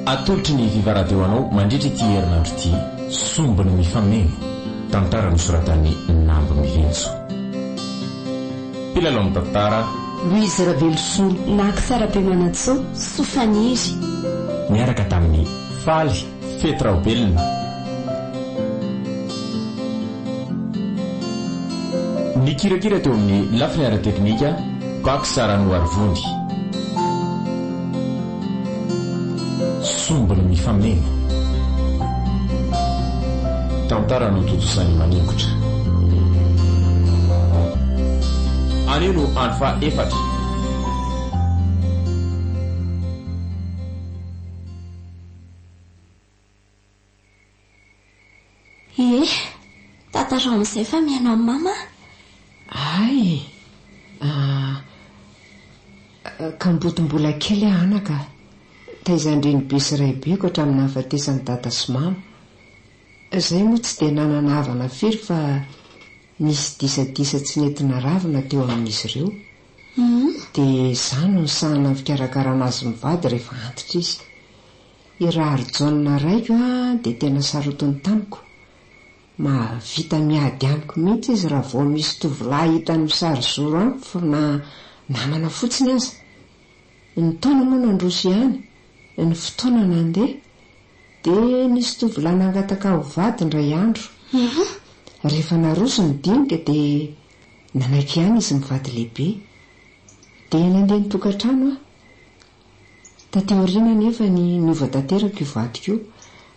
atolotry ny vivaradeo anao mandritra ity herinandro ity sombony mifameno tantara nosoratan'ny Nambo Mivenso. Mpilalao amin'ny tantara Louise Ravelosolo Nakisarabe Manatso Sofaniry miaraka tamin'ny Faly Fetraobelona. Ny kirakira teo amin'ny lafiny ara-teknika Bak Sarano Arvony. Sombony mifameno tantara no totosany maningotra. Anio no andro efatra. Tantara amin'izay fa mianao mama? Ay, kambotombola kely anaka taizandreny be sy ray beko hatramin'ny hafatesany dada sy mama. Izay moa tsy dia nananavana firy fa nisy disadisa tsy nentina ravina teo amin'izy ireo. Dia izany no sahana fikarakarana azy mivady rehefa antitra izy. I Rary Jaona raiko dia tena sarotiny tamiko. Mahavita miady amiko mihitsy izy raha vao misy tovolahy hitany misary zoro amiko na namana fotsiny aza. Ny taona moa nandroso ihany, ny fotoana nandeha, dia nisy tovolahy nangataka ho vady indray andro. Rehefa naroso ny dinika dia nanaiky ihany izy mivady lehibe. Dia nandeha nitokantrano aho. Taty aoriana nefa ny niova tanteraka io vadiko io.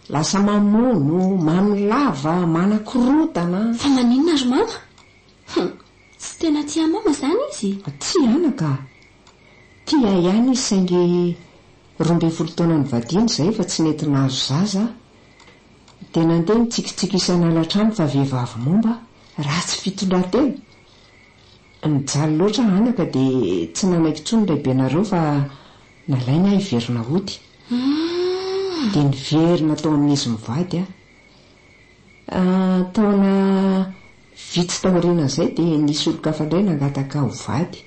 Lasa mamono, mamilava, manakorotana. Fa maninona ary mama? Tsy tena tia mama zany izy? Tia anaka. Tia ihany izy saingy 12 taona nivadiany izay fa tsy nentina azo zaza. Dia nandeha mitsikitsikisana latrano fa vehivavy momba ratsy fitondratena. Nijaly loatra anaka dia tsy nanaiky intsony lehibenareo fa nalainy ahy hiverina hody. Dia niverina tao amin'izy mivady taona vitsy taoriana izay dia nisy olon-kafandray nangataka ho vady.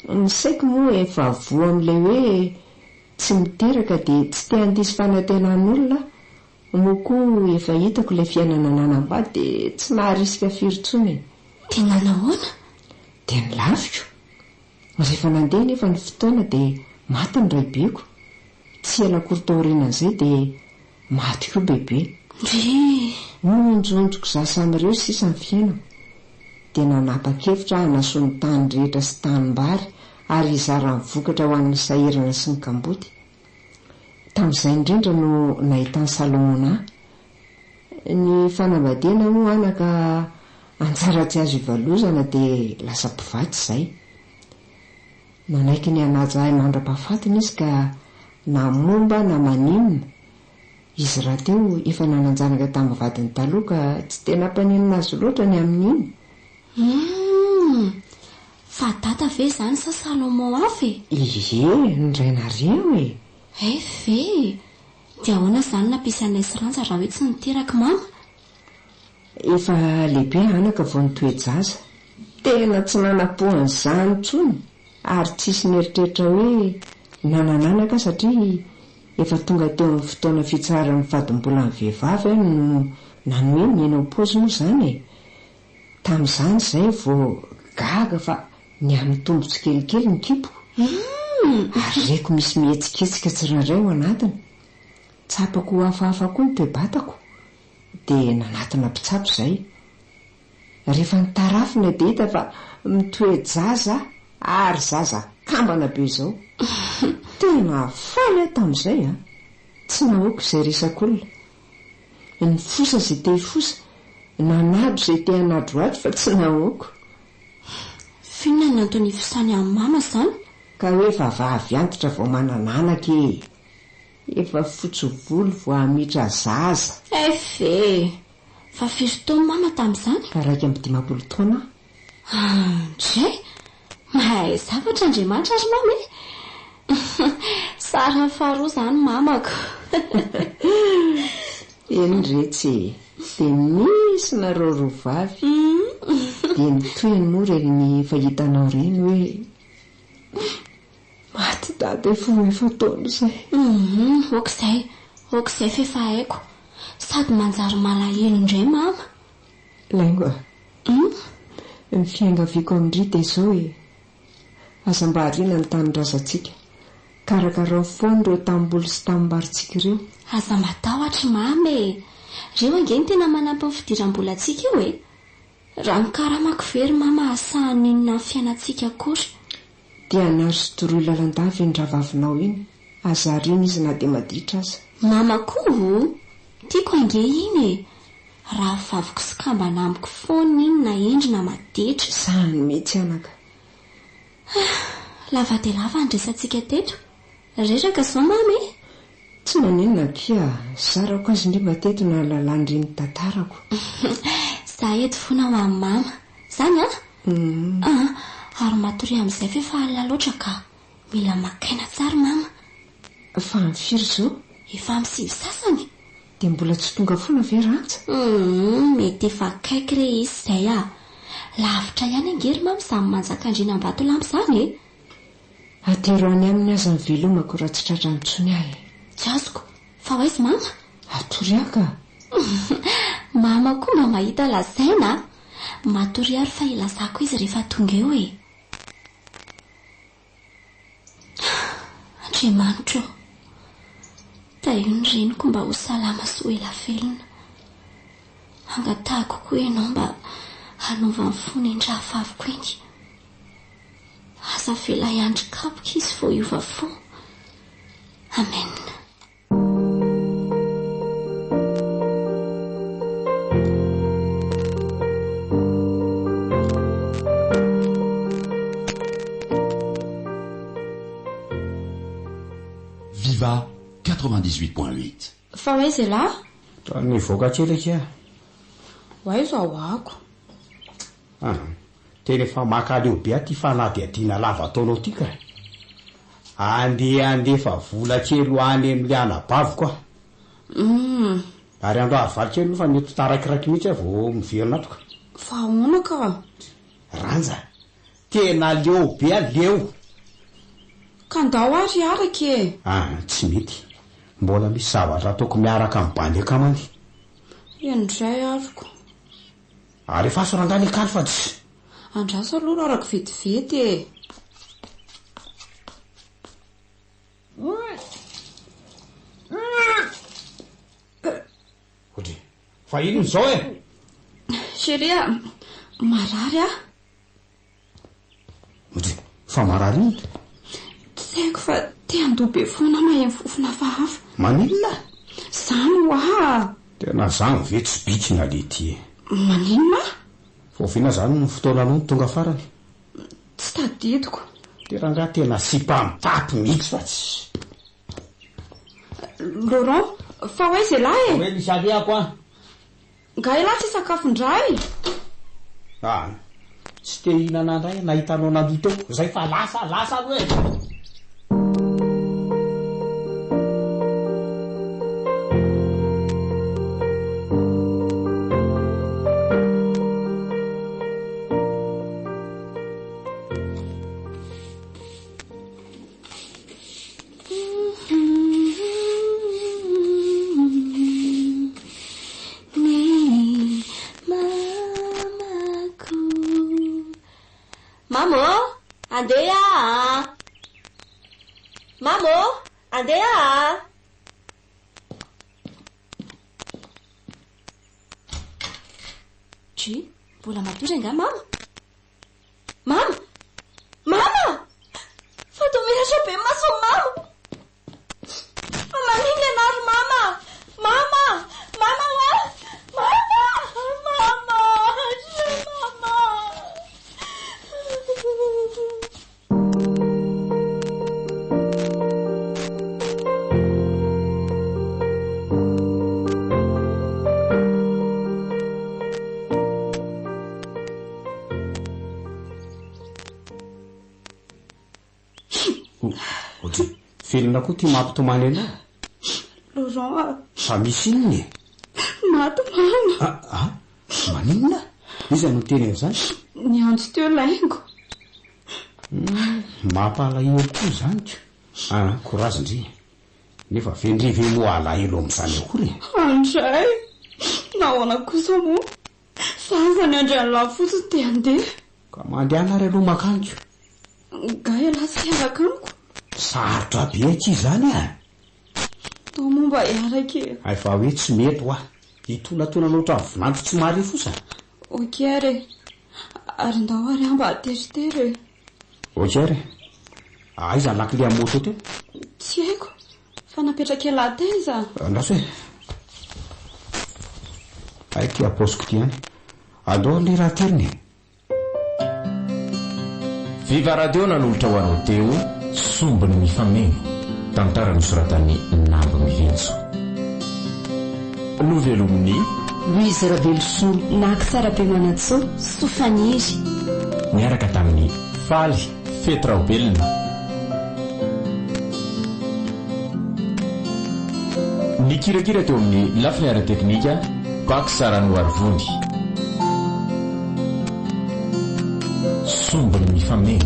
Ny saiko moa efa voa amin'ilay hoe tsy miteraka dia tsy te handisy fanantenan'olona. Moa koa efa hitako ilay fiainana nanambady dia tsy naharisika firy intsony. Dia nanahoana? Dia nilafiko. Rehefa nandeha nefa ny fotoana dia maty ny raibeko. Tsy ela kory taoriana izay dia maty koa bebe. Onjonjoko za samireo sisa ny fiainana. Dia nanapa-kevitra hanasoa ny tany rehetra sy tanimbary ary hizara ny vokatra ho an'ny sahirana sy ny kamboty. Tamin'izay indrindra no nahitany Salomona. Ny fanambadiana moa anaka anjara tsy azo ivalozana dia lasa mpivatsy izay. Nanaiky ny hanaja ahy mandra-pahafatiny izy ka na momba na maninona. Izy raha teo efa nananjanaka tamin'ny vadiny taloha ka tsy tena mpaninona azy loatra ny amin'iny. Fa data ve izany sa Salomon afy? Indray nareo e. Ve dia ahoana izany nampisanay sy ranja raha hoe tsy niteraka mama? Efa lehibe anaka vao nitoejaza. Tena tsy nanapohan'izany intsony ary tsisy neritreritra hoe nanananaka satria efa tonga teo amin'ny fotoana fitsaran'ny fadim-bola ny vehivavy no nanoe miaina paozy moa izany e. Tamin'izany izay vao gaga fa ny amin'ny tombotsy kelikely ny kipo. Ary reko misy mihetsiketsiky tsirairay ao anatiny. Tsapako hafahafa koa ny toe-batako dia nanatina mpitsabo izay. Rehefa nitarafina dia hita fa mitoejaza ary zaza kambana be izao. Tena faly tamin'izay tsy nahoako izay resak'olona. Ny fosa izay te hifosa, nanado izay te hanadoado fa tsy nahoako. Finona ny antony ifosany amin'ny mama izany? Ka hoe vavavy antitra vao manananaka e. Efa fotsy volo vao hamitra zaza. Fa firy taona mama tamin'izany? Ka 15 taona. Ndray? Mahay zavatra Andriamanitra ary mama e. Sara faharoa izany mamako. Eny retsy dia misy nareo rovavy. Dia nitoy ny moa reny ny fahitanao reny hoe maty dady efa taona izay. Okizay fefa haiko. Sady manjary malahelo indray mama. Laingo. Ny fiangaviako amindry dia izao e. Aza mba hariana ny tanindrazantsika. Karakarao foana ireo tambolo sy tambaritsika ireo. Aza matahotra mamy. Reo angeny tena manampy ny fidiram-bolantsika io e. Raha mikaramako very mama ahasahany inona ny fiainantsika kory. Dia anary sy toroy lalandavy ny ravavinao iny. Aza hariana izy na dia maditra aza. Mama koa tiako ange iny e. Raha vaviko sy kambana amiko foana iny na endrina maditra. Sahany mihitsy anaka. Lava dia lava andresantsika teto. Reraka sao mamy. Tsy maninona kia. Sarako azy ndremba teto na lalandriny tantarako. Za eto foana ho amin'ny mama. Zany ary matory amin'izay fefa alina loatra ka mila makaina tsara mama. Fa mifiry zao? Efa amin'ny 5 sasany. Dia mbola tsy tonga foana ve rantsa? Mety efa akaiky re izy izay lavitra ihany angery mama samy manjakandrina ambato lampo zany e. Atero any amin'ny aza mivelomako raha tsy tratra mitsony ahy. Tsy azoko. Fa hoaizy mama? Atoriaka. Mama koa mba mahita lazaina. Matory ary fa ilazako izy rehefa tonga eo e. Andriamanitra. Da io ny reniko mba ho salama sy ho ela velona. Angatahako koa ianao mba hanova ny fonendraha favoko iny. Aza vela iandrikapoka izy vao hiova fo. Amen. Viva 98.8. Fa hoaizy lahy? Ny voaka kely Hoaizo ahoako. tena efa makaleo be aty fanahy adiana lava taonao ty ka. Andefa vola kely hoany amin'ny anabavy koa. Ary andro arivalo kely fa mety tarakiraiky mihitsy vao miverina atoka. Fa ahoana ka? Ranja, tena leo be leo. Ka ndao ary araka e. Tsy mety. Mbola misy zavatra ataoko miaraka amin'ny bandy akamany. Indray ariko. Ary efa sorangany akaly fa tsy. Andraso aloha araka vetivety e. Hodry, fa ino zao e? Chérie, marary Hodry, fa marary ino? Tsy haiko fa te andobe foana maheno fofona fahafa. Maninona? Zany hoa. Tena zany ve tsy bitsina le ty. Maninona? Fofina zany ny fotoana no tonga farany. Tsy tadidiko. Teranga tena sipa-mitaty mihitsy fa tsy. Laurent, fa hoaizy lahy e. Hoe misy aliako Nga ela tsy sakafondray. Tsy te hihinana andray nahitanao nandoa teo. Zay fa lasa aloha e. Mbola matory nga mama? Mama! Mama! Fa tomiratra be maso mama! Manina anaro mama! Mama! Mama wa! Mama! Mama! Mama! Felina koa ty mampitomany anao. Laurent. Fa misy inony? Mato mama. Maninona? Iza no teny zany? Ny andro teo laingo. Mampalahelo koa zany. korazindry nefa vendrivy moa alahelo amin'izany akory. Andray nahoana kosa moa zany andriany lafotsy dia andeha ka mandeha ary aloha makanjo gay lasa hiaraka amiko sarotra be tsy izany tao momba hiaraka efa hoe tsy mety ho hitonatona loatra vinandro tsy mary fosa. okere ary ndao ary amba ateritery okere aiza lakile amin'ny moto teo tsy haiko fa napetraka ela taiza ndaso hoe aiky aposiko ty any andao le raha teriny. Viva Radio nanolotra ho anao teo sombiny mifameno tantara nosoratan'ny Nambo Mivenso. Novelomny Louise Rabeloson Naksarabe Manatso Sofaniry miaraka tamin'ny Faly Fetraobelona. Ny kirakira teo amin'ny lafiny ara-teknika Pak Sarano Arvony. Sombiny mifameno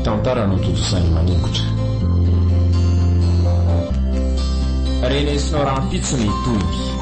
tantara nototosany maningotra. Renesinao rampitsiny toy